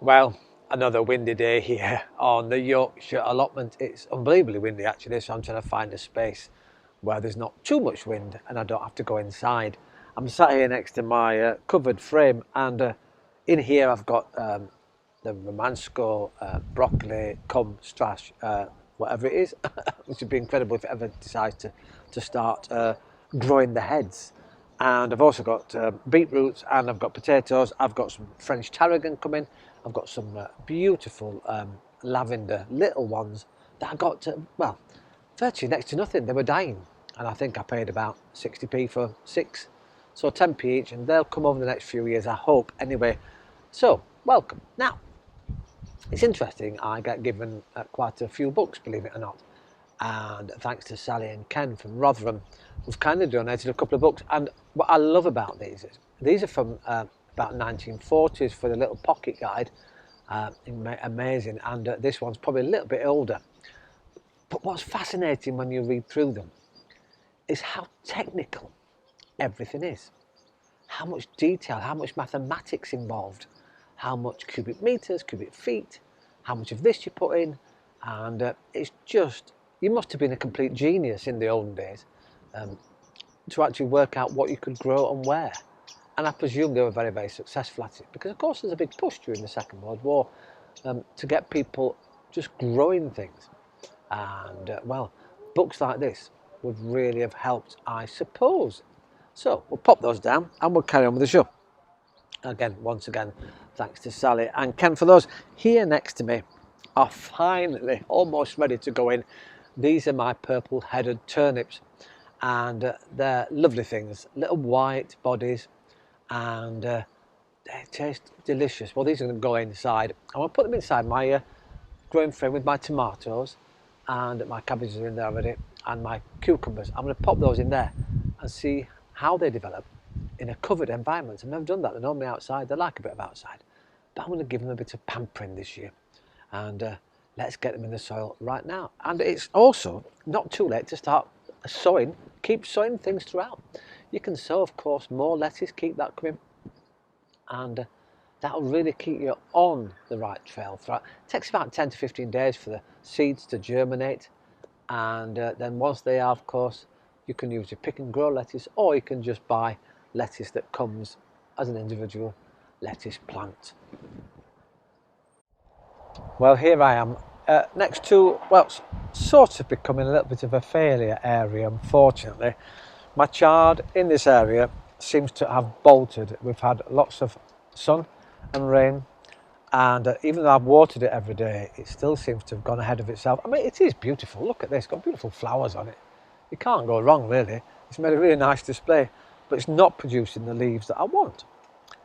Well, another windy day here on the Yorkshire allotment. It's unbelievably windy actually, so I'm trying to find a space where there's not too much wind and I don't have to go inside. I'm sat here next to my covered frame, and in here I've got the romansco, broccoli, cum, strash, whatever it is, which would be incredible if it ever decides to start growing the heads. And I've also got beetroots, and I've got potatoes. I've got some French tarragon coming. I've got some beautiful lavender little ones that I got, well, virtually next to nothing. They were dying, and I think I paid about 60p for 6, so 10p each, and they'll come over the next few years, I hope, anyway. So, welcome. Now, it's interesting, I get given quite a few books, believe it or not, and thanks to Sally and Ken from Rotherham, we've kind of donated a couple of books. And what I love about these is these are from about 1940s for the little pocket guide, amazing, and this one's probably a little bit older. But what's fascinating when you read through them is how technical everything is, how much detail, how much mathematics involved, how much cubic meters, cubic feet, how much of this you put in, and it's just, you must have been a complete genius in the olden days to actually work out what you could grow and where. And I presume they were very, very successful at it, because of course there's a big push during the Second World War to get people just growing things. And well, books like this would really have helped, I suppose. So we'll pop those down and we'll carry on with the show. Again, once again, thanks to Sally and Ken for those. Here next to me are finally almost ready to go in. These are my purple-headed turnips, and they're lovely things, little white bodies, and they taste delicious. Well, these are going to go inside. I'm going to put them inside my growing frame with my tomatoes, and my cabbages are in there already, and my cucumbers. I'm going to pop those in there and see how they develop in a covered environment. I've never done that. They're normally outside. They like a bit of outside, but I'm going to give them a bit of pampering this year, and let's get them in the soil right now. And it's also not too late to start sowing. Keep sowing things throughout. You can sow, of course, more lettuce, keep that coming, and that'll really keep you on the right trail throughout. It takes about 10 to 15 days for the seeds to germinate, and then once they are, of course, you can use your pick and grow lettuce, or you can just buy lettuce that comes as an individual lettuce plant. Well, here I am next to, well, sort of becoming a little bit of a failure area, unfortunately. My chard in this area seems to have bolted. We've had lots of sun and rain, and even though I've watered it every day, it still seems to have gone ahead of itself. I mean, it is beautiful. Look at this, it's got beautiful flowers on it. You can't go wrong, really. It's made a really nice display, but it's not producing the leaves that I want.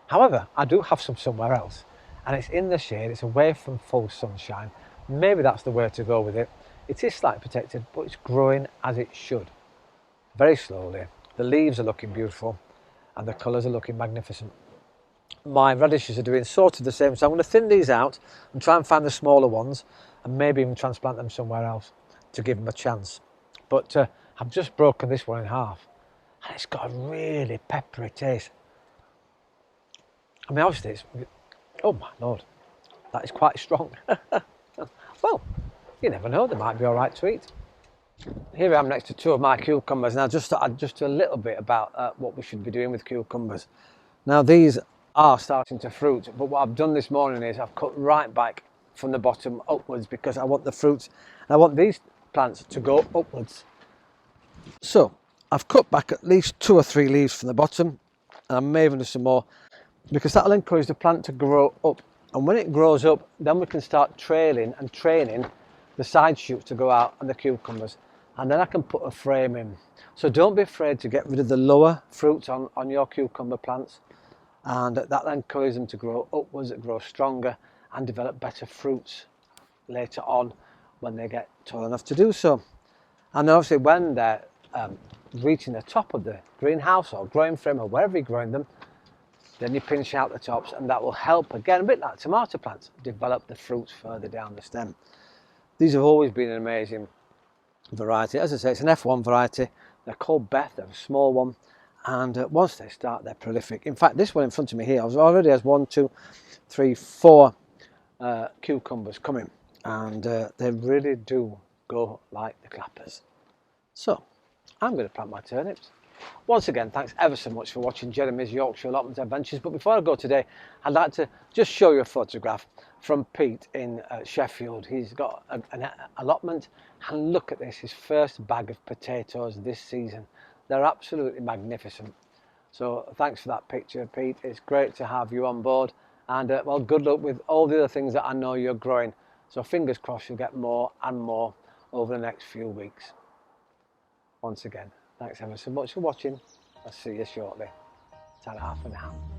However, I do have some somewhere else, and it's in the shade, it's away from full sunshine. Maybe that's the way to go with it. It is slightly protected, but it's growing as it should. Very slowly. The leaves are looking beautiful, and the colours are looking magnificent. My radishes are doing sort of the same, so I'm going to thin these out and try and find the smaller ones, and maybe even transplant them somewhere else to give them a chance. But I've just broken this one in half, and it's got a really peppery taste. I mean, obviously it's, oh my lord, that is quite strong. Well, you never know, they might be all right to eat. Here I am next to two of my cucumbers. Now, just to add just a little bit about what we should be doing with cucumbers. Now, these are starting to fruit, but what I've done this morning is I've cut right back from the bottom upwards, because I want the fruits, and I want these plants to go upwards. So I've cut back at least 2 or 3 leaves from the bottom, and I may even do some more, because that'll encourage the plant to grow up. And when it grows up, then we can start trailing and training the side shoots to go out and the cucumbers, and then I can put a frame in. So don't be afraid to get rid of the lower fruits on your cucumber plants, and that encourages them to grow upwards, grow stronger, and develop better fruits later on when they get tall enough to do so. And obviously when they're reaching the top of the greenhouse or growing frame or wherever you're growing them, then you pinch out the tops, and that will help, again, a bit like tomato plants, develop the fruits further down the stem. These have always been an amazing variety. As I say, it's an F1 variety. They're called Beth, they're a small one, and once they start, they're prolific. In fact, this one in front of me here already has 1, 2, 3, 4 cucumbers coming, and they really do go like the clappers. So I'm going to plant my turnips. Once again, thanks ever so much for watching Jeremy's Yorkshire Allotment Adventures. But before I go today, I'd like to just show you a photograph from Pete in Sheffield. He's got an allotment, and look at this, his first bag of potatoes this season. They're absolutely magnificent. So thanks for that picture, Pete. It's great to have you on board, and well, good luck with all the other things that I know you're growing. So fingers crossed you'll get more and more over the next few weeks. Once again, thanks ever so much for watching. I'll see you shortly. Ta-ra for now.